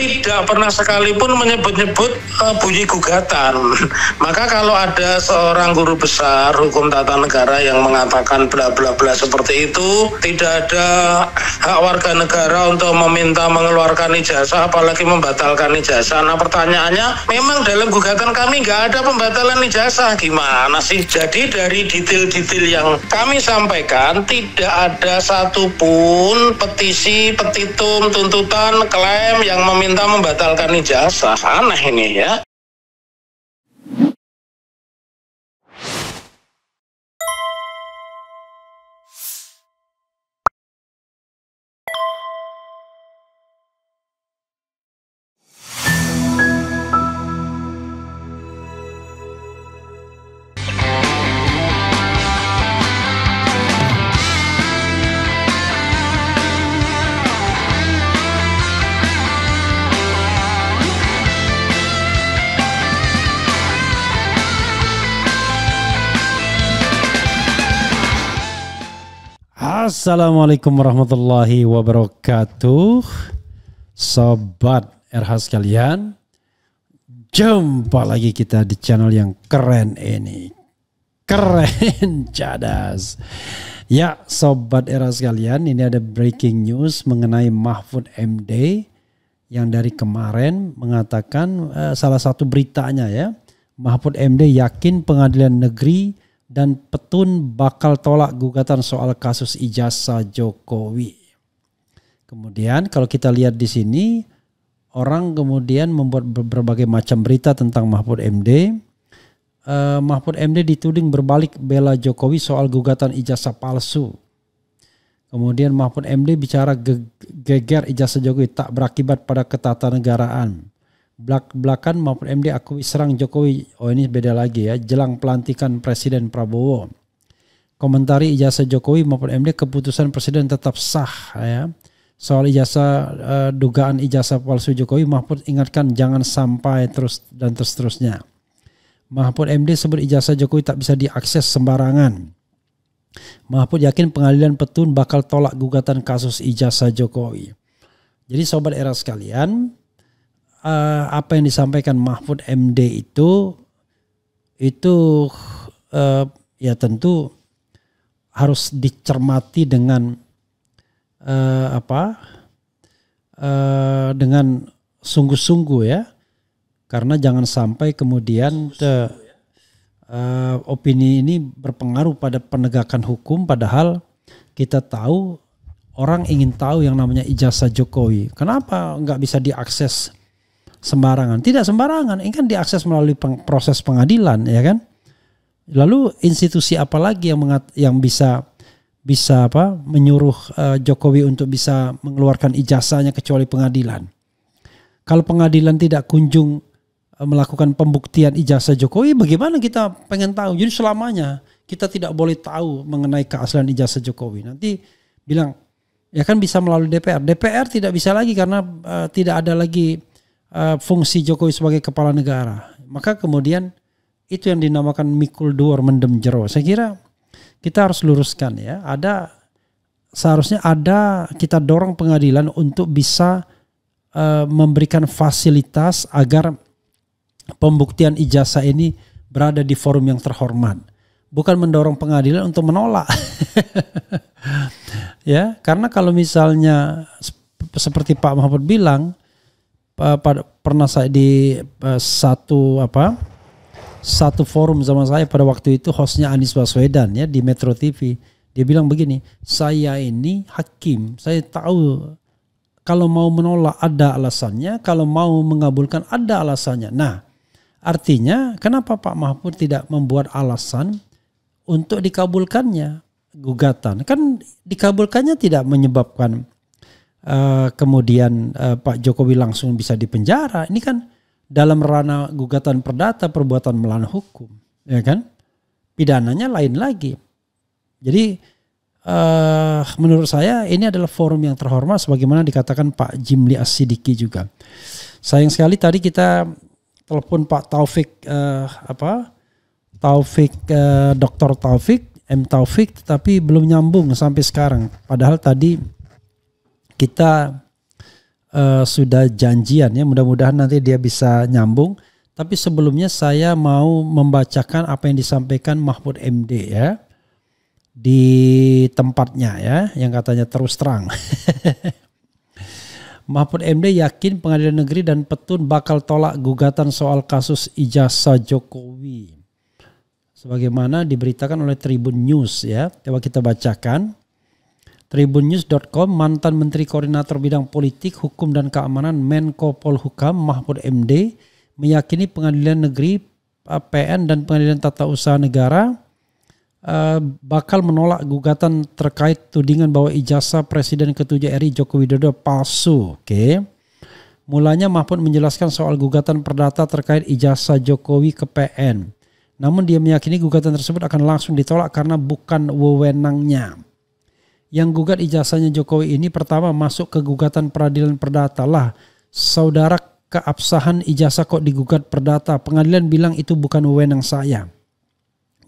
tidak pernah sekalipun menyebut-nyebut bunyi gugatan. Maka kalau ada seorang guru besar hukum tata negara yang mengatakan bla bla bla seperti itu, tidak ada hak warga negara untuk meminta mengeluarkan ijazah apalagi membatalkan ijazah. Nah pertanyaannya, memang dalam gugatan kami nggak ada pembatalan ijazah, gimana sih? Jadi dari detail-detail yang kami sampaikan tidak ada satupun petisi, petitum, tuntutan, klaim yang meminta membatalkan ijazah. Aneh ini ya. Assalamualaikum warahmatullahi wabarakatuh. Sobat RH sekalian, jumpa lagi kita di channel yang keren ini. Keren cadas. Ya Sobat RH sekalian, ini ada breaking news mengenai Mahfud MD yang dari kemarin mengatakan salah satu beritanya ya, Mahfud MD yakin pengadilan negeri dan Petun bakal tolak gugatan soal kasus ijazah Jokowi. Kemudian kalau kita lihat di sini, orang kemudian membuat berbagai macam berita tentang Mahfud MD. Mahfud MD dituding berbalik bela Jokowi soal gugatan ijazah palsu. Kemudian Mahfud MD bicara geger ijazah Jokowi tak berakibat pada ketatanegaraan. Belak-belakan Mahfud MD akui serang Jokowi. Oh ini beda lagi ya. Jelang pelantikan Presiden Prabowo. Komentari ijazah Jokowi Mahfud MD, keputusan Presiden tetap sah ya. Soal ijazah dugaan ijazah palsu Jokowi, Mahfud ingatkan jangan sampai terus dan seterusnya. Mahfud MD sebut ijazah Jokowi tak bisa diakses sembarangan. Mahfud yakin pengadilan Petun bakal tolak gugatan kasus ijazah Jokowi. Jadi Sobat RH sekalian, apa yang disampaikan Mahfud MD itu ya tentu harus dicermati dengan dengan sungguh-sungguh ya, karena jangan sampai kemudian opini ini berpengaruh pada penegakan hukum, padahal kita tahu orang ingin tahu yang namanya ijazah Jokowi. Kenapa nggak bisa diakses sembarangan? Tidak sembarangan, ini kan diakses melalui proses pengadilan ya kan. Lalu institusi apa lagi yang bisa menyuruh Jokowi untuk bisa mengeluarkan ijazahnya kecuali pengadilan? Kalau pengadilan tidak kunjung melakukan pembuktian ijazah Jokowi, bagaimana kita pengen tahu? Jadi selamanya kita tidak boleh tahu mengenai keaslian ijazah Jokowi. Nanti bilang ya kan bisa melalui DPR. DPR tidak bisa lagi karena tidak ada lagi fungsi Jokowi sebagai kepala negara. Maka kemudian itu yang dinamakan mikul duor mendem jero. Saya kira kita harus luruskan ya. Seharusnya kita dorong pengadilan untuk bisa memberikan fasilitas agar pembuktian ijazah ini berada di forum yang terhormat. Bukan mendorong pengadilan untuk menolak. Ya, karena kalau misalnya seperti Pak Mahfud bilang, pernah saya di satu forum sama saya pada waktu itu, hostnya Anies Baswedan ya di Metro TV. Dia bilang begini, saya ini hakim, saya tahu kalau mau menolak ada alasannya, kalau mau mengabulkan ada alasannya. Nah artinya kenapa Pak Mahfud tidak membuat alasan untuk dikabulkannya gugatan? Kan dikabulkannya tidak menyebabkan kemudian Pak Jokowi langsung bisa dipenjara. Ini kan dalam ranah gugatan perdata perbuatan melawan hukum, ya kan? Pidananya lain lagi. Jadi menurut saya ini adalah forum yang terhormat sebagaimana dikatakan Pak Jimli As-Sidiki juga. Sayang sekali tadi kita telepon Pak Taufik Dr. Taufik M. Taufik, tetapi belum nyambung sampai sekarang. Padahal tadi kita sudah janjian ya, mudah-mudahan nanti dia bisa nyambung. Tapi sebelumnya saya mau membacakan apa yang disampaikan Mahfud MD ya di tempatnya ya, yang katanya terus terang. Mahfud MD yakin Pengadilan Negeri dan Petun bakal tolak gugatan soal kasus ijazah Jokowi. Sebagaimana diberitakan oleh Tribun News ya. Coba kita bacakan. Tribunnews.com, mantan Menteri Koordinator Bidang Politik, Hukum dan Keamanan Menko Polhukam Mahfud MD meyakini Pengadilan Negeri PN dan Pengadilan Tata Usaha Negara bakal menolak gugatan terkait tudingan bahwa ijazah Presiden ke-7 RI Joko Widodo palsu. Oke. Mulanya Mahfud menjelaskan soal gugatan perdata terkait ijazah Jokowi ke PN. Namun dia meyakini gugatan tersebut akan langsung ditolak karena bukan wewenangnya. Yang gugat ijazahnya Jokowi ini pertama masuk ke gugatan peradilan perdata lah. Saudara, keabsahan ijazah kok digugat perdata. Pengadilan bilang itu bukan wewenang saya.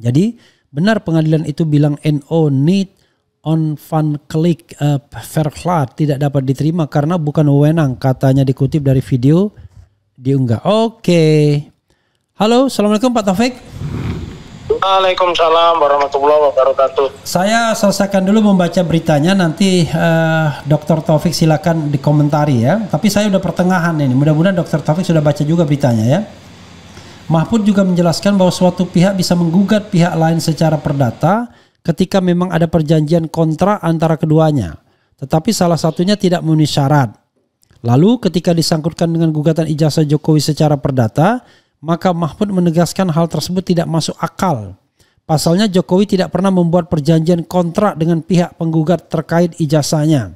Jadi benar pengadilan itu bilang NO need on van klik verklaar tidak dapat diterima karena bukan wewenang, katanya dikutip dari video diunggah. Oke. Halo, Assalamualaikum Pak Taufik. Waalaikumsalam warahmatullahi wabarakatuh. Saya selesaikan dulu membaca beritanya, nanti Dr. Taufik silakan dikomentari ya. Tapi saya udah pertengahan ini, mudah-mudahan Dr. Taufik sudah baca juga beritanya ya. Mahfud juga menjelaskan bahwa suatu pihak bisa menggugat pihak lain secara perdata ketika memang ada perjanjian kontrak antara keduanya. Tetapi salah satunya tidak memenuhi syarat. Lalu ketika disangkutkan dengan gugatan ijazah Jokowi secara perdata, maka Mahfud menegaskan hal tersebut tidak masuk akal. Pasalnya Jokowi tidak pernah membuat perjanjian kontrak dengan pihak penggugat terkait ijazahnya.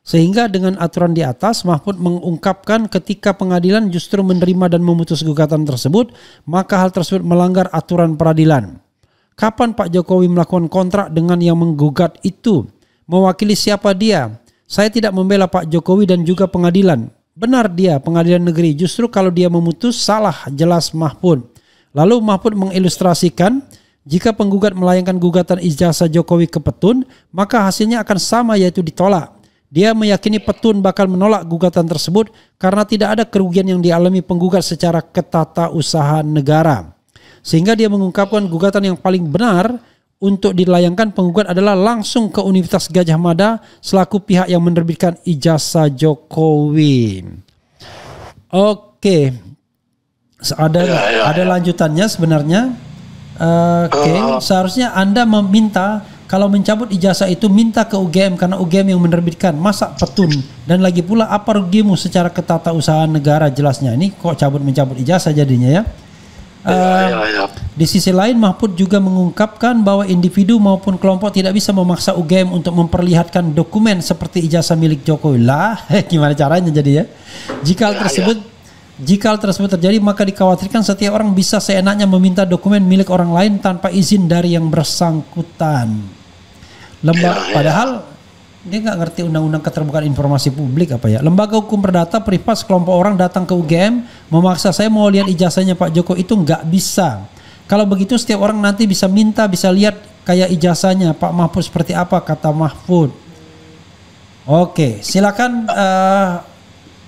Sehingga dengan aturan di atas, Mahfud mengungkapkan ketika pengadilan justru menerima dan memutus gugatan tersebut, maka hal tersebut melanggar aturan peradilan. Kapan Pak Jokowi melakukan kontrak dengan yang menggugat itu? Mewakili siapa dia? Saya tidak membela Pak Jokowi dan juga pengadilan. Benar dia, Pengadilan Negeri. Justru kalau dia memutus, salah, jelas Mahfud. Lalu Mahfud mengilustrasikan, jika penggugat melayangkan gugatan ijazah Jokowi ke Petun, maka hasilnya akan sama, yaitu ditolak. Dia meyakini Petun bakal menolak gugatan tersebut karena tidak ada kerugian yang dialami penggugat secara ketatausahaan negara. Sehingga dia mengungkapkan gugatan yang paling benar untuk dilayangkan penggugat adalah langsung ke Universitas Gadjah Mada selaku pihak yang menerbitkan ijazah Jokowi. Oke. Ada lanjutannya sebenarnya. Oke, seharusnya Anda meminta kalau mencabut ijazah itu minta ke UGM karena UGM yang menerbitkan, masa Petun. Dan lagi pula apa rugimu secara ketatausahaan negara, jelasnya. Ini kok mencabut ijazah jadinya ya. Di sisi lain Mahfud juga mengungkapkan bahwa individu maupun kelompok tidak bisa memaksa UGM untuk memperlihatkan dokumen seperti ijazah milik Jokowi. Lah, gimana caranya jadi ya? Jika hal tersebut terjadi, maka dikhawatirkan setiap orang bisa seenaknya meminta dokumen milik orang lain tanpa izin dari yang bersangkutan. Padahal dia nggak ngerti undang-undang keterbukaan informasi publik apa ya. Lembaga hukum perdata privas kelompok orang datang ke UGM memaksa saya mau lihat ijazahnya Pak Joko, itu nggak bisa. Kalau begitu setiap orang nanti bisa minta, bisa lihat kayak ijazahnya Pak Mahfud seperti apa, kata Mahfud. Oke, silakan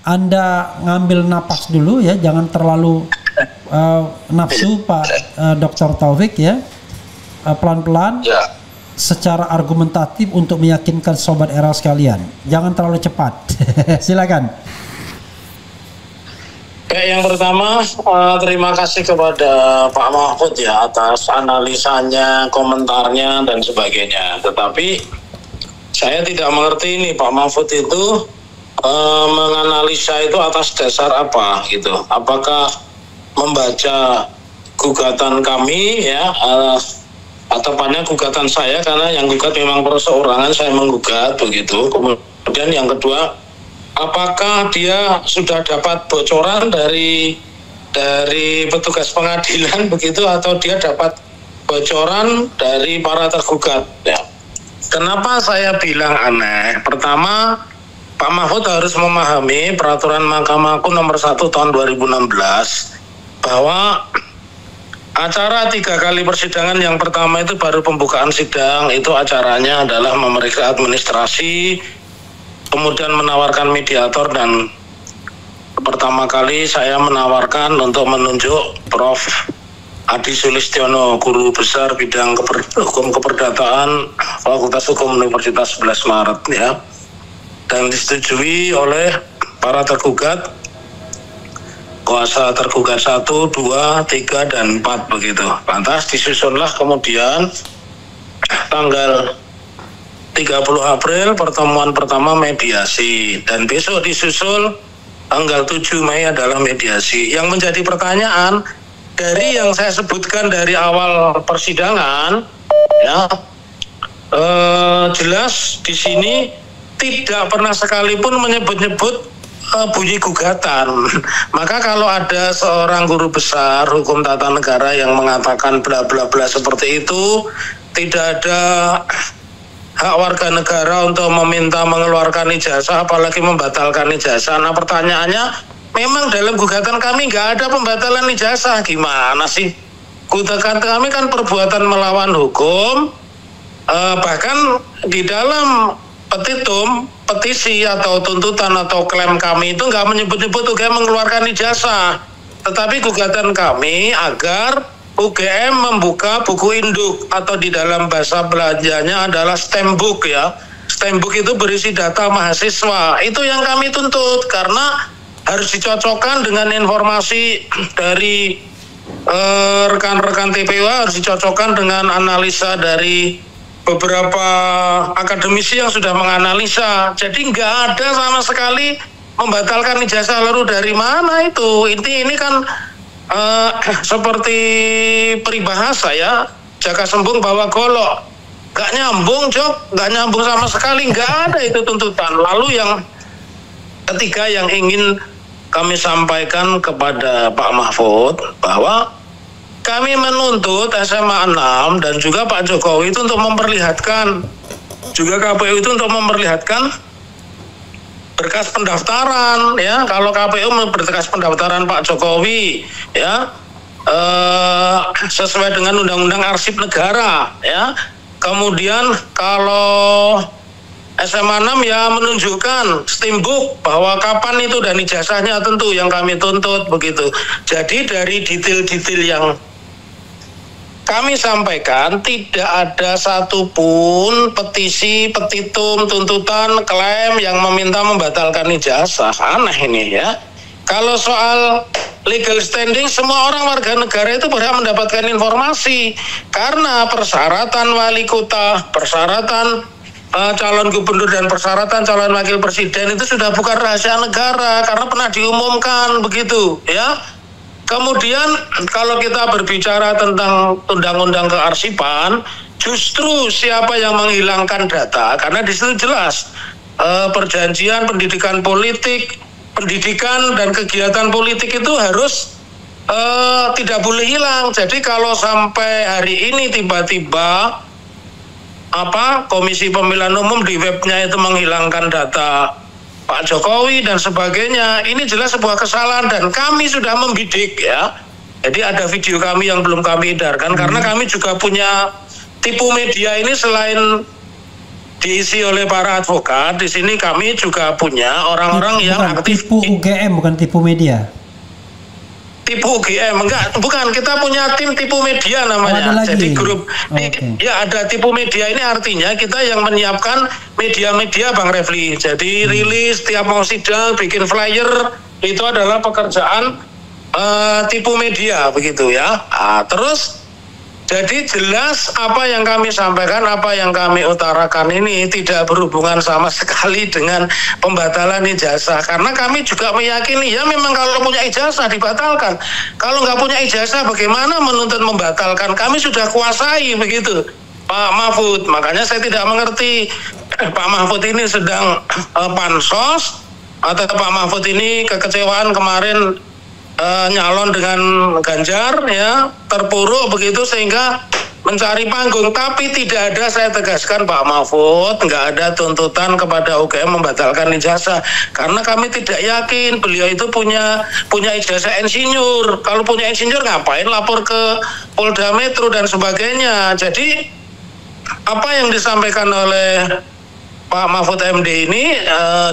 Anda ngambil napas dulu ya, jangan terlalu nafsu Pak Dr. Taufik ya. Pelan-pelan. Secara argumentatif untuk meyakinkan sobat era sekalian. Jangan terlalu cepat. Silakan. Oke, yang pertama terima kasih kepada Pak Mahfud ya atas analisanya, komentarnya dan sebagainya. Tetapi saya tidak mengerti ini Pak Mahfud itu menganalisa itu atas dasar apa gitu. Apakah membaca gugatan kami ya, tepatnya gugatan saya, karena yang gugat memang perseorangan, saya menggugat begitu. Kemudian yang kedua, apakah dia sudah dapat bocoran dari petugas pengadilan begitu, atau dia dapat bocoran dari para tergugat ya. Kenapa saya bilang aneh? Pertama, Pak Mahfud harus memahami peraturan Mahkamah Agung nomor 1 tahun 2016 bahwa acara 3 kali persidangan, yang pertama itu baru pembukaan sidang, itu acaranya adalah memeriksa administrasi, kemudian menawarkan mediator, dan pertama kali saya menawarkan untuk menunjuk Prof. Adi Sulistiono, guru besar bidang hukum keperdataan Fakultas Hukum Universitas 11 Maret ya. Dan disetujui oleh para tergugat, kuasa tergugat 1, 2, 3, dan 4 begitu. Lantas disusunlah kemudian tanggal 30 April pertemuan pertama mediasi, dan besok disusul tanggal 7 Mei adalah mediasi. Yang menjadi pertanyaan dari yang saya sebutkan dari awal persidangan ya, jelas di sini tidak pernah sekalipun menyebut-nyebut bunyi gugatan. Maka kalau ada seorang guru besar hukum tata negara yang mengatakan bla bla bla seperti itu, tidak ada hak warga negara untuk meminta mengeluarkan ijazah, apalagi membatalkan ijazah. Nah pertanyaannya, memang dalam gugatan kami nggak ada pembatalan ijazah, gimana sih? Gugatan kami kan perbuatan melawan hukum, bahkan di dalam petitum, petisi atau tuntutan atau klaim kami itu nggak menyebut-nyebut UGM mengeluarkan ijazah, tetapi gugatan kami agar UGM membuka buku induk atau di dalam bahasa Belandanya adalah stembook ya. Stembook itu berisi data mahasiswa. Itu yang kami tuntut karena harus dicocokkan dengan informasi dari rekan-rekan TPU, harus dicocokkan dengan analisa dari beberapa akademisi yang sudah menganalisa. Jadi nggak ada sama sekali membatalkan ijazah. Lalu dari mana itu? Ini kan seperti peribahasa ya, jaka sembung bawa golok, nggak nyambung Jok, nggak nyambung sama sekali, nggak ada itu tuntutan. Lalu yang ketiga yang ingin kami sampaikan kepada Pak Mahfud, bahwa kami menuntut SMA 6 dan juga Pak Jokowi itu untuk memperlihatkan, juga KPU itu untuk memperlihatkan berkas pendaftaran ya. Kalau KPU berkas pendaftaran Pak Jokowi ya, sesuai dengan Undang-Undang Arsip Negara ya. Kemudian kalau SMA 6 ya menunjukkan stembook bahwa kapan itu dan ijazahnya, tentu yang kami tuntut begitu. Jadi dari detail-detail yang kami sampaikan tidak ada satupun petisi, petitum, tuntutan, klaim yang meminta membatalkan ijazah. Aneh ini ya. Kalau soal legal standing, semua orang warga negara itu berhak mendapatkan informasi. Karena persyaratan wali kota, persyaratan calon gubernur dan persyaratan calon wakil presiden itu sudah bukan rahasia negara karena pernah diumumkan begitu ya. Kemudian kalau kita berbicara tentang undang-undang kearsipan, justru siapa yang menghilangkan data, karena di situ jelas perjanjian pendidikan politik, pendidikan dan kegiatan politik itu harus tidak boleh hilang. Jadi kalau sampai hari ini tiba-tiba Komisi Pemilihan Umum di webnya itu menghilangkan data Pak Jokowi dan sebagainya, ini jelas sebuah kesalahan dan kami sudah membidik ya. Jadi ada video kami yang belum kami edarkan karena kami juga punya tipu media ini. Selain diisi oleh para advokat, di sini kami juga punya orang-orang yang aktif. Tipu UGM bukan tipu media. Tipu UGM enggak, bukan, kita punya tim tipu media namanya. Jadi grup ya ada tipu media, ini artinya kita yang menyiapkan media-media Bang Refli. Jadi rilis tiap mau sidang, bikin flyer, itu adalah pekerjaan tipu media begitu ya. Terus jadi jelas apa yang kami sampaikan, apa yang kami utarakan ini tidak berhubungan sama sekali dengan pembatalan ijazah. Karena kami juga meyakini ya memang kalau punya ijazah dibatalkan. Kalau nggak punya ijazah bagaimana menuntut membatalkan? Kami sudah kuasai begitu Pak Mahfud. Makanya saya tidak mengerti Pak Mahfud ini sedang pansos atau Pak Mahfud ini kekecewaan kemarin nyalon dengan Ganjar ya, terpuruk begitu sehingga mencari panggung. Tapi tidak ada, saya tegaskan Pak Mahfud, nggak ada tuntutan kepada UGM membatalkan ijazah karena kami tidak yakin beliau itu punya ijazah insinyur. Kalau punya insinyur ngapain lapor ke Polda Metro dan sebagainya. Jadi apa yang disampaikan oleh Pak Mahfud MD ini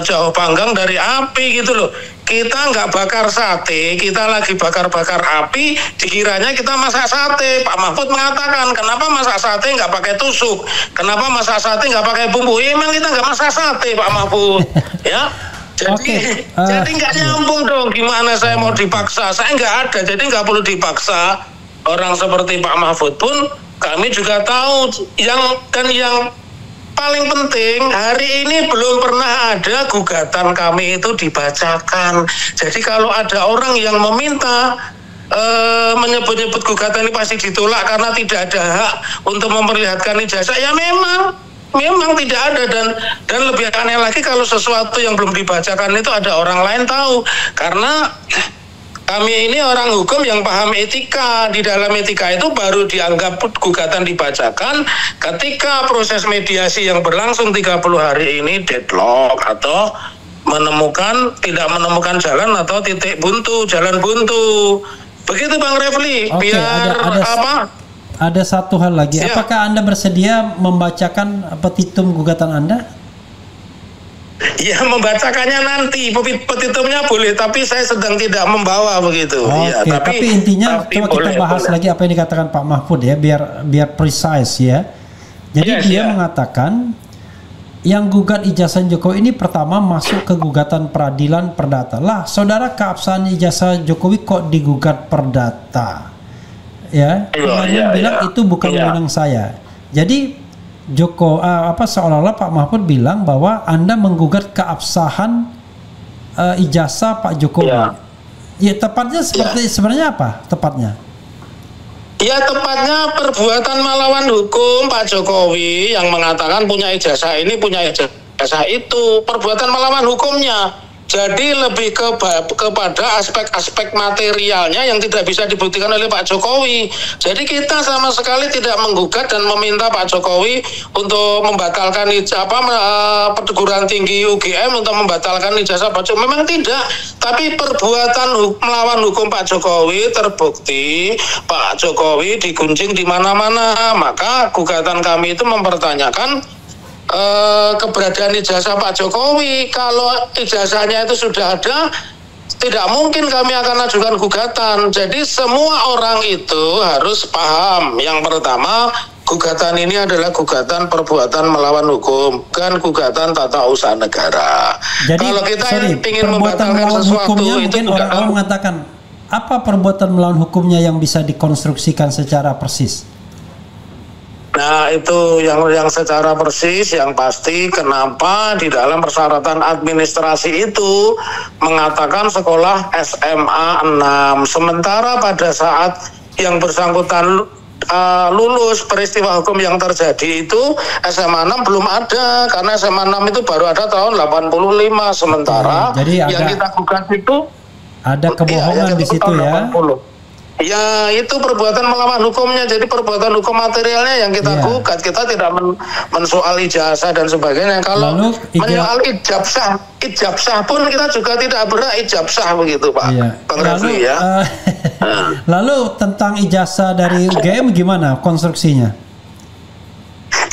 jauh panggang dari api gitu loh. Kita nggak bakar sate, kita lagi bakar-bakar api, dikiranya kita masak sate. Pak Mahfud mengatakan, kenapa masak sate nggak pakai tusuk? Kenapa masak sate nggak pakai bumbu? Ya, emang kita nggak masak sate, Pak Mahfud. Ya, jadi jadi nggak nyambung dong. Gimana saya mau dipaksa? Saya nggak ada, jadi nggak perlu dipaksa. Orang seperti Pak Mahfud pun kami juga tahu yang paling penting hari ini belum pernah ada gugatan kami itu dibacakan. Jadi kalau ada orang yang meminta menyebut-nyebut gugatan ini pasti ditolak karena tidak ada hak untuk memperlihatkan ijazah, ya memang tidak ada. Dan lebih aneh lagi kalau sesuatu yang belum dibacakan itu ada orang lain tahu, karena kami ini orang hukum yang paham etika. Di dalam etika itu baru dianggap gugatan dibacakan ketika proses mediasi yang berlangsung 30 hari ini deadlock atau tidak menemukan jalan atau titik buntu, jalan buntu. Begitu Bang Refli. Biar ada satu hal lagi. Ya. Apakah Anda bersedia membacakan petitum gugatan Anda? Ya, membacakannya nanti, petitumnya boleh, tapi saya sedang tidak membawa begitu. Oke, ya, tapi intinya coba kita bahas lagi apa yang dikatakan Pak Mahfud ya, biar precise ya. Jadi dia mengatakan yang gugat ijazah Jokowi ini pertama masuk ke gugatan peradilan perdata. Lah, saudara, keabsahan ijazah Jokowi kok digugat perdata? Ya, kemudian bilang itu bukan wewenang saya. Jadi seolah-olah Pak Mahfud bilang bahwa Anda menggugat keabsahan ijazah Pak Jokowi. Ya tepatnya sebenarnya apa tepatnya? Ya tepatnya perbuatan melawan hukum Pak Jokowi yang mengatakan punya ijazah ini, punya ijazah itu, perbuatan melawan hukumnya. Jadi lebih kepada aspek-aspek materialnya yang tidak bisa dibuktikan oleh Pak Jokowi. Jadi kita sama sekali tidak menggugat dan meminta Pak Jokowi untuk membatalkan perguruan tinggi UGM untuk membatalkan ijazah Pak Jokowi. Memang tidak. Tapi perbuatan melawan hukum Pak Jokowi terbukti. Pak Jokowi digunjing di mana-mana. Maka gugatan kami itu mempertanyakan keberadaan ijazah Pak Jokowi. Kalau ijazahnya itu sudah ada, tidak mungkin kami akan ajukan gugatan. Jadi semua orang itu harus paham. Yang pertama, gugatan ini adalah gugatan perbuatan melawan hukum, bukan gugatan tata usaha negara. Jadi, kalau kita ingin membatalkan sesuatu itu orang mengatakan apa perbuatan melawan hukumnya yang bisa dikonstruksikan secara persis? Nah, itu yang secara persis, yang pasti kenapa di dalam persyaratan administrasi itu mengatakan sekolah SMA 6. Sementara pada saat yang bersangkutan lulus peristiwa hukum yang terjadi itu SMA 6 belum ada, karena SMA 6 itu baru ada tahun 85. Sementara yang kita gugat itu ada kebohongan di situ ya. 80. Ya, itu perbuatan melawan hukumnya. Jadi perbuatan hukum materialnya yang kita gugat. Kita tidak mensoal ijazah dan sebagainya. Kalau menyoal ijabsah pun kita juga tidak berhak ijabsah begitu, Pak. Bang Refli ya. Lalu tentang ijazah dari UGM gimana konstruksinya?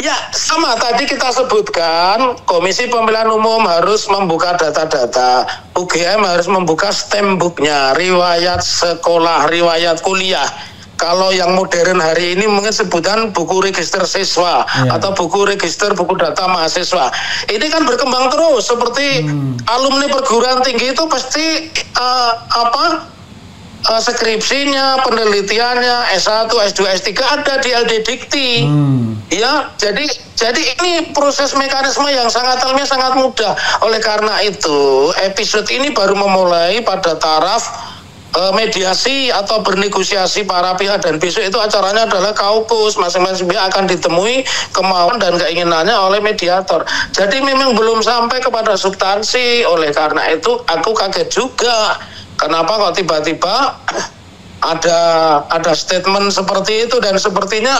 Ya, sama tadi kita sebutkan, Komisi Pemilihan Umum harus membuka data-data, UGM harus membuka stempbooknya, riwayat sekolah, riwayat kuliah. Kalau yang modern hari ini mungkin sebutan buku register siswa atau buku register buku data mahasiswa. Ini kan berkembang terus, seperti alumni perguruan tinggi itu pasti skripsinya, penelitiannya, S1, S2, S3 ada di LD Dikti. Ya, jadi ini proses mekanisme yang sangat ilmiah, sangat mudah. Oleh karena itu, episode ini baru memulai pada taraf mediasi atau bernegosiasi para pihak, dan besok itu acaranya adalah kaukus. Masing-masing pihak akan ditemui kemauan dan keinginannya oleh mediator. Jadi memang belum sampai kepada substansi. Oleh karena itu aku kaget juga. Kenapa kok tiba-tiba ada statement seperti itu, dan sepertinya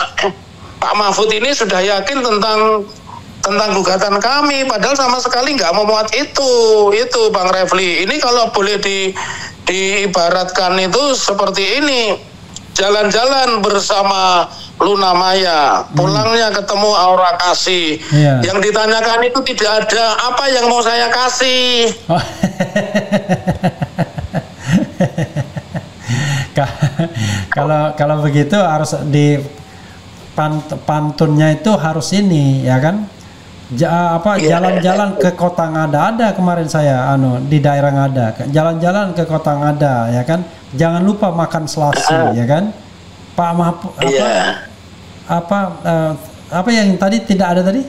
Pak Mahfud ini sudah yakin tentang gugatan kami, padahal sama sekali nggak memuat itu Bang Refli. Ini kalau boleh diibaratkan itu seperti ini, jalan-jalan bersama Luna Maya, pulangnya ketemu Aura Kasih. Yang ditanyakan itu tidak ada apa yang mau saya kasih. Kalau begitu harus di pantunnya itu harus ini ya kan, jalan-jalan ke kota Ngada. Ada kemarin saya di daerah Ngada, jalan-jalan ke kota Ngada ya kan, jangan lupa makan selasi ya kan Pak Mahfud. Apa yang tadi tidak ada tadi?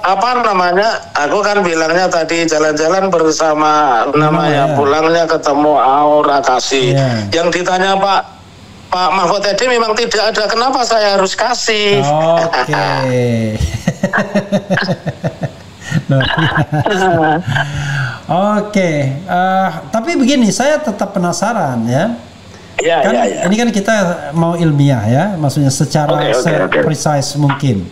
Apa namanya? Aku kan bilangnya tadi jalan-jalan bersama namanya, pulangnya ketemu Aura Kasih. Yang ditanya Pak Mahfud tadi memang tidak ada, kenapa saya harus kasih? Oke. Tapi begini, saya tetap penasaran ya. Ini kan kita mau ilmiah ya, maksudnya secara precise mungkin.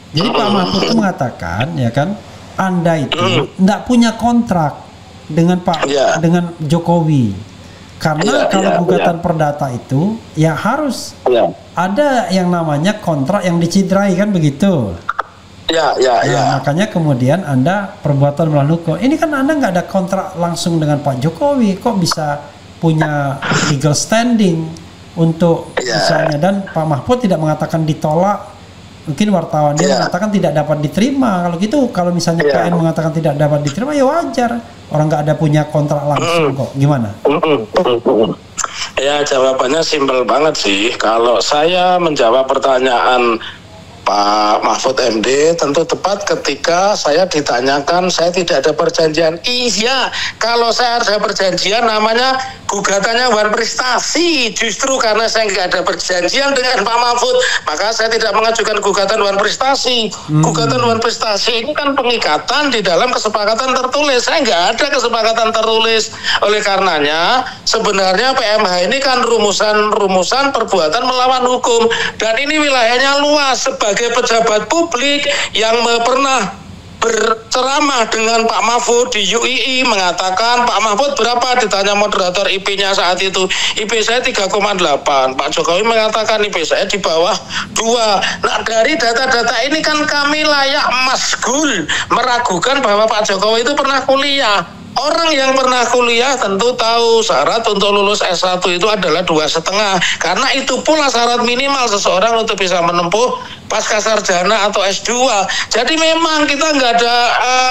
Jadi Pak Mahfud itu mengatakan ya kan, Anda itu tidak punya kontrak dengan dengan Jokowi, karena kalau gugatan perdata itu ya harus ada yang namanya kontrak yang dicidrai kan begitu. Makanya kemudian Anda perbuatan melawan hukum. Ini kan Anda nggak ada kontrak langsung dengan Pak Jokowi, kok bisa punya legal standing untuk misalnya, dan Pak Mahfud tidak mengatakan ditolak, mungkin wartawan dia mengatakan tidak dapat diterima. Kalau gitu, kalau misalnya KN mengatakan tidak dapat diterima ya wajar, orang nggak ada punya kontrak langsung kok. Gimana? Ya jawabannya simpel banget sih. Kalau saya menjawab pertanyaan Pak Mahfud MD tentu tepat ketika saya ditanyakan saya tidak ada perjanjian. Iya, kalau saya harus ada perjanjian namanya gugatannya Wan Prestasi. Justru karena saya nggak ada perjanjian dengan Pak Mahfud, maka saya tidak mengajukan gugatan Wan Prestasi. Gugatan Wan Prestasi ini kan pengikatan di dalam kesepakatan tertulis. Saya nggak ada kesepakatan tertulis. Oleh karenanya sebenarnya PMH ini kan rumusan perbuatan melawan hukum, dan ini wilayahnya luas. Sebagai pejabat publik yang pernah berceramah dengan Pak Mahfud di UII mengatakan, Pak Mahfud berapa? Ditanya moderator IP-nya saat itu, IP saya 3,8. Pak Jokowi mengatakan IP saya di bawah 2. Nah, dari data-data ini kan kami layak masgul meragukan bahwa Pak Jokowi itu pernah kuliah. Orang yang pernah kuliah tentu tahu syarat untuk lulus S1 itu adalah 2,5, karena itu pula syarat minimal seseorang untuk bisa menempuh pasca sarjana atau S2. Jadi memang kita nggak ada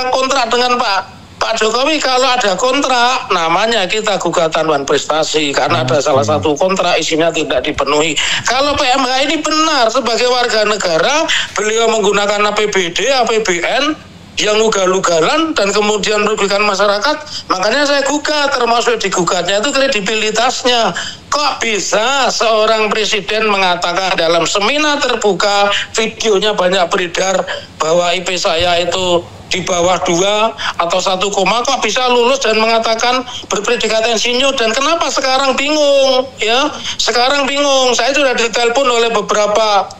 kontrak dengan Pak Jokowi. Kalau ada kontrak namanya kita gugatan Wan Prestasi, karena ada salah satu kontrak isinya tidak dipenuhi. Kalau PMH ini benar sebagai warga negara, beliau menggunakan APBD, APBN yang ugal-ugalan dan kemudian merugikan masyarakat, makanya saya gugat. Termasuk digugatnya itu kredibilitasnya. Kok bisa seorang presiden mengatakan dalam seminar terbuka, videonya banyak beredar, bahwa IP saya itu di bawah 2 atau 1, kok bisa lulus dan mengatakan berpredikat insinyur? Dan kenapa sekarang bingung ya? Sekarang bingung. Saya sudah ditelepon oleh beberapa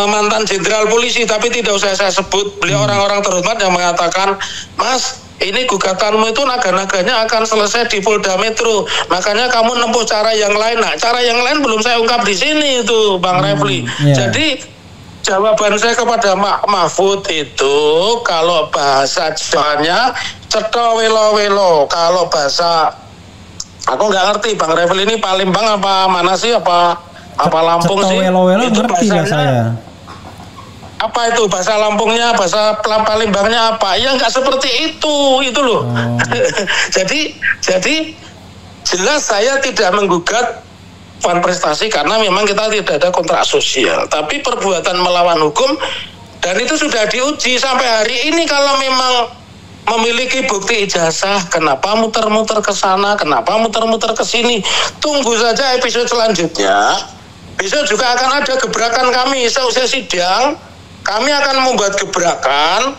mantan jenderal polisi, tapi tidak usah saya sebut. Beliau orang-orang terhormat yang mengatakan, Mas, ini gugatanmu itu naga-naganya akan selesai di Polda Metro, makanya kamu nempuh cara yang lain. Nah, cara yang lain belum saya ungkap di sini itu, Bang Refli. Jadi jawaban saya kepada Mahfud itu, kalau bahasa Jawanya cetha welo-welo. Kalau bahasa, aku nggak ngerti Bang Refli ini Palembang apa mana sih, apa Lampung sih? Welo-welo ngerti nggak saya? Apa itu bahasa Lampungnya, bahasa Palembangnya apa? Ya nggak seperti itu loh. Jadi jelas saya tidak menggugat Wan Prestasi karena memang kita tidak ada kontrak sosial. Tapi perbuatan melawan hukum, dan itu sudah diuji sampai hari ini. Kalau memang memiliki bukti ijazah, kenapa muter-muter ke sana, kenapa muter-muter ke sini? Tunggu saja episode selanjutnya. Besok juga akan ada gebrakan kami. Seusai sidang, kami akan membuat gebrakan,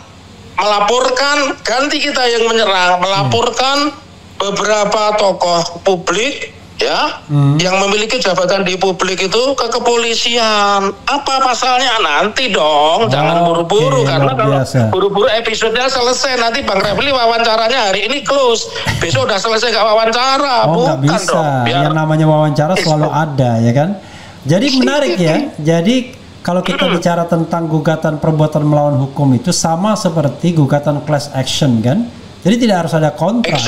melaporkan, ganti kita yang menyerang, melaporkan beberapa tokoh publik ya, yang memiliki jabatan di publik itu ke kepolisian. Apa pasalnya? Nanti dong, jangan buru-buru, karena kalau buru-buru episodenya selesai, nanti Bang Refli wawancaranya hari ini close, besok udah selesai gak wawancara. Nggak bisa dong, yang namanya wawancara selalu ada, ya kan. Jadi menarik ya. Jadi kalau kita bicara tentang gugatan perbuatan melawan hukum itu sama seperti gugatan class action kan. Jadi tidak harus ada kontrak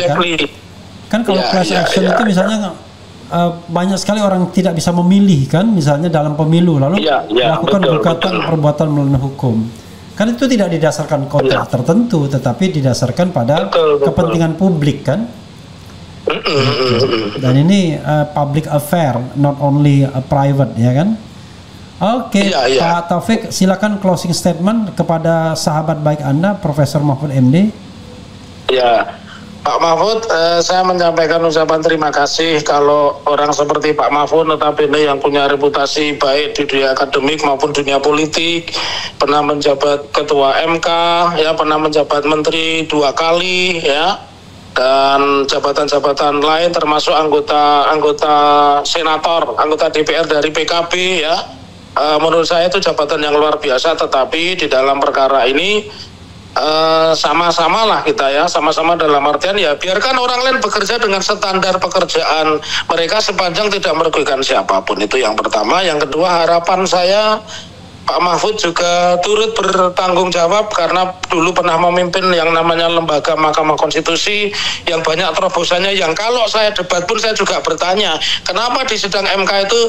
kan kalau class action itu misalnya banyak sekali orang tidak bisa memilih kan, misalnya dalam pemilu lalu melakukan gugatan perbuatan melawan hukum. Kan itu tidak didasarkan kontrak tertentu, tetapi didasarkan pada kepentingan publik kan. Dan ini public affair, not only private, ya kan. Oke, Pak Taufik, silakan closing statement kepada sahabat baik Anda, Profesor Mahfud MD. Ya, Pak Mahfud, saya menyampaikan ucapan terima kasih. Kalau orang seperti Pak Mahfud, notabene yang punya reputasi baik di dunia akademik maupun dunia politik, pernah menjabat ketua MK, ya, pernah menjabat menteri 2 kali, ya, dan jabatan-jabatan lain termasuk anggota senator, anggota DPR dari PKB, ya. Menurut saya itu jabatan yang luar biasa, tetapi di dalam perkara ini sama-sama lah kita ya, sama-sama dalam artian ya biarkan orang lain bekerja dengan standar pekerjaan mereka sepanjang tidak merugikan siapapun. Itu yang pertama. Yang kedua, harapan saya Pak Mahfud juga turut bertanggung jawab karena dulu pernah memimpin yang namanya lembaga Mahkamah Konstitusi yang banyak terobosannya, yang kalau saya debat pun saya juga bertanya kenapa di sidang MK itu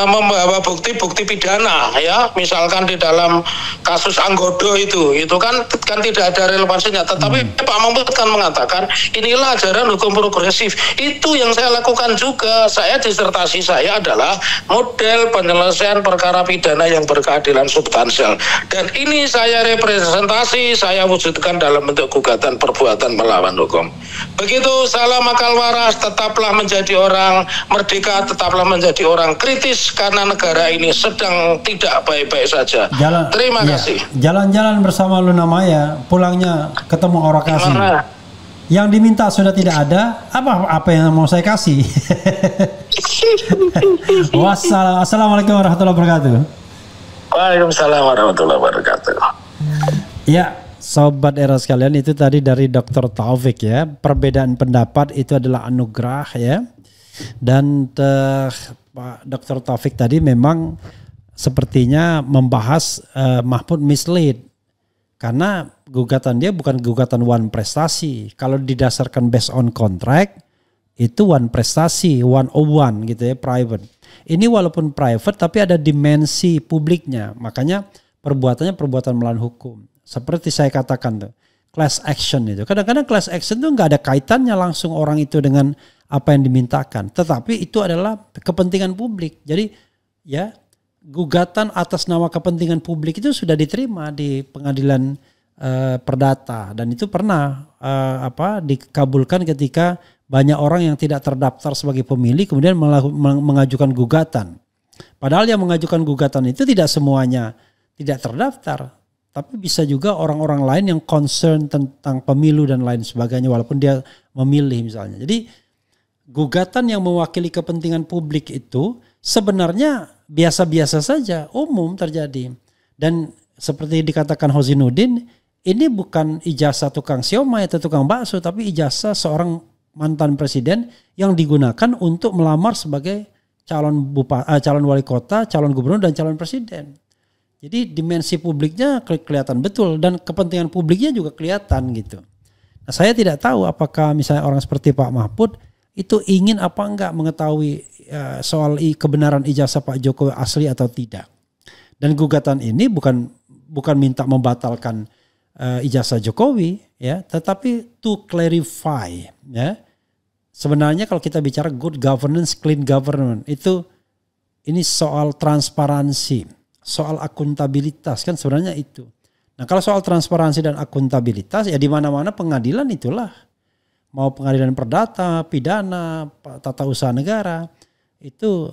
membawa bukti-bukti pidana, ya, misalkan di dalam kasus Anggodo itu kan tidak ada relevansinya, tetapi Pak Mahfud kan mengatakan inilah ajaran hukum progresif. Itu yang saya lakukan juga. Saya disertasi saya adalah model penyelesaian perkara pidana yang berkeadilan substansial, dan ini saya representasi, saya wujudkan dalam bentuk gugatan perbuatan melawan hukum. Begitu, salam akal waras, tetaplah menjadi orang merdeka, tetaplah menjadi orang kritis karena negara ini sedang tidak baik-baik saja. Terima kasih. Jalan-jalan bersama Luna Maya, pulangnya ketemu orang kasih. Yang diminta sudah tidak ada, apa yang mau saya kasih? Wassalamualaikum warahmatullahi wabarakatuh. Waalaikumsalam warahmatullahi wabarakatuh. Ya, sobat era sekalian, itu tadi dari Dr. Taufik ya. Perbedaan pendapat itu adalah anugerah ya. Dan Pak Dr. Taufik tadi memang sepertinya membahas Mahfud mislead. Karena gugatan dia bukan gugatan one prestasi. Kalau didasarkan based on contract, itu one prestasi, 101 gitu ya, private. Ini walaupun private tapi ada dimensi publiknya. Makanya perbuatannya perbuatan melawan hukum. Seperti saya katakan tuh, class action itu. Kadang-kadang class action tuh nggak ada kaitannya langsung orang itu dengan apa yang dimintakan. Tetapi itu adalah kepentingan publik. Jadi ya, gugatan atas nama kepentingan publik itu sudah diterima di pengadilan perdata. Dan itu pernah dikabulkan ketika banyak orang yang tidak terdaftar sebagai pemilih kemudian mengajukan gugatan. Padahal yang mengajukan gugatan itu tidak semuanya tidak terdaftar, tapi bisa juga orang-orang lain yang concern tentang pemilu dan lain sebagainya walaupun dia memilih misalnya. Jadi gugatan yang mewakili kepentingan publik itu sebenarnya biasa-biasa saja, umum terjadi. Dan seperti dikatakan Hosinuddin, ini bukan ijazah tukang siomay atau tukang bakso, tapi ijazah seorang mantan presiden yang digunakan untuk melamar sebagai calon wali kota, calon gubernur dan calon presiden. Jadi dimensi publiknya kelihatan betul dan kepentingan publiknya juga kelihatan gitu. Nah, saya tidak tahu apakah misalnya orang seperti Pak Mahfud itu ingin apa enggak mengetahui soal kebenaran ijazah Pak Jokowi asli atau tidak. Dan gugatan ini bukan minta membatalkan ijazah Jokowi ya, tetapi to clarify ya. Sebenarnya kalau kita bicara good governance, clean government, ini soal transparansi, soal akuntabilitas kan sebenarnya itu. Nah, kalau soal transparansi dan akuntabilitas ya di mana-mana pengadilan itulah. Mau pengadilan perdata, pidana, tata usaha negara, itu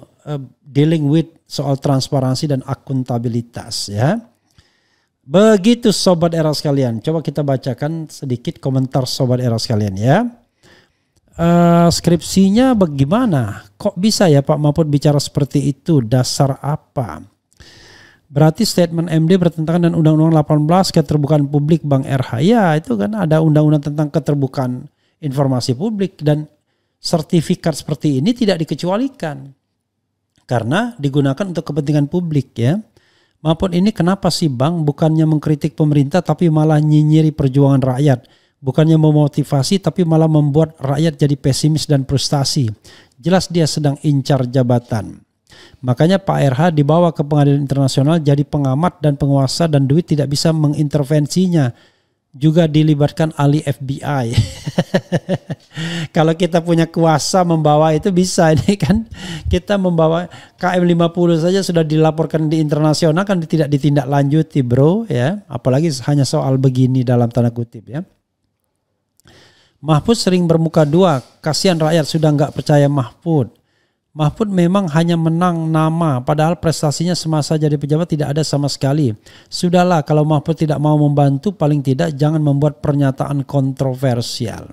dealing with soal transparansi dan akuntabilitas ya. Begitu sobat era sekalian. Coba kita bacakan sedikit komentar sobat era sekalian ya. skripsinya bagaimana? Kok bisa ya Pak Mahfud bicara seperti itu? Dasar apa? Berarti statement MD bertentangan dengan Undang-Undang 18 keterbukaan publik Bang RH. Ya itu kan ada undang-undang tentang keterbukaan informasi publik dan sertifikat seperti ini tidak dikecualikan. Karena digunakan untuk kepentingan publik ya. Mahfud ini kenapa sih Bang? Bukannya mengkritik pemerintah tapi malah nyinyiri perjuangan rakyat. Bukannya memotivasi tapi malah membuat rakyat jadi pesimis dan frustasi. Jelas dia sedang incar jabatan. Makanya Pak RH dibawa ke pengadilan internasional jadi pengamat dan penguasa dan duit tidak bisa mengintervensinya. Juga dilibatkan ahli FBI. Kalau kita punya kuasa membawa itu bisa ini kan. Kita membawa KM50 saja sudah dilaporkan di internasional kan tidak ditindaklanjuti bro ya. Apalagi hanya soal begini dalam tanda kutip ya. Mahfud sering bermuka dua, kasihan rakyat sudah nggak percaya Mahfud. Mahfud memang hanya menang nama, padahal prestasinya semasa jadi pejabat tidak ada sama sekali. Sudahlah, kalau Mahfud tidak mau membantu, paling tidak jangan membuat pernyataan kontroversial.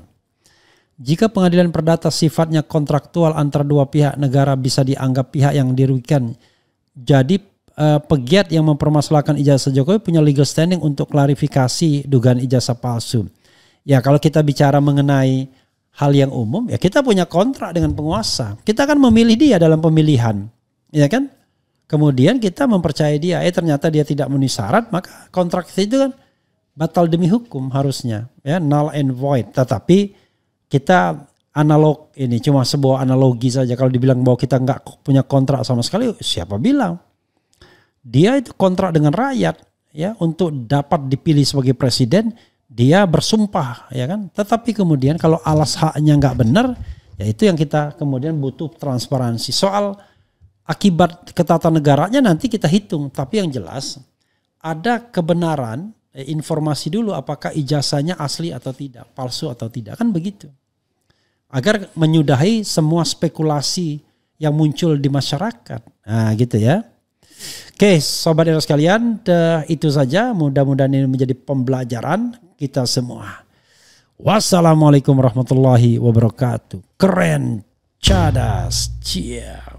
Jika pengadilan perdata sifatnya kontraktual antara dua pihak, negara bisa dianggap pihak yang dirugikan. Jadi pegiat yang mempermasalahkan ijazah Jokowi punya legal standing untuk klarifikasi dugaan ijazah palsu. Ya kalau kita bicara mengenai hal yang umum, ya kita punya kontrak dengan penguasa. Kita kan memilih dia dalam pemilihan, ya kan? Kemudian kita mempercayai dia, ternyata dia tidak memenuhi syarat, maka kontrak itu kan batal demi hukum harusnya, ya null and void. Tetapi kita analog ini cuma sebuah analogi saja. Kalau dibilang bahwa kita nggak punya kontrak sama sekali, siapa bilang? Dia itu kontrak dengan rakyat, ya untuk dapat dipilih sebagai presiden. Dia bersumpah ya kan, tetapi kemudian kalau alas haknya nggak benar, ya itu yang kita kemudian butuh transparansi. Soal akibat ketatanegaranya nanti kita hitung, tapi yang jelas ada kebenaran informasi dulu apakah ijazahnya asli atau tidak, palsu atau tidak, kan begitu. Agar menyudahi semua spekulasi yang muncul di masyarakat, nah gitu ya. Oke, sobat era sekalian, itu saja. Mudah-mudahan ini menjadi pembelajaran kita semua. Wassalamualaikum warahmatullahi wabarakatuh. Keren, cadas, ciao.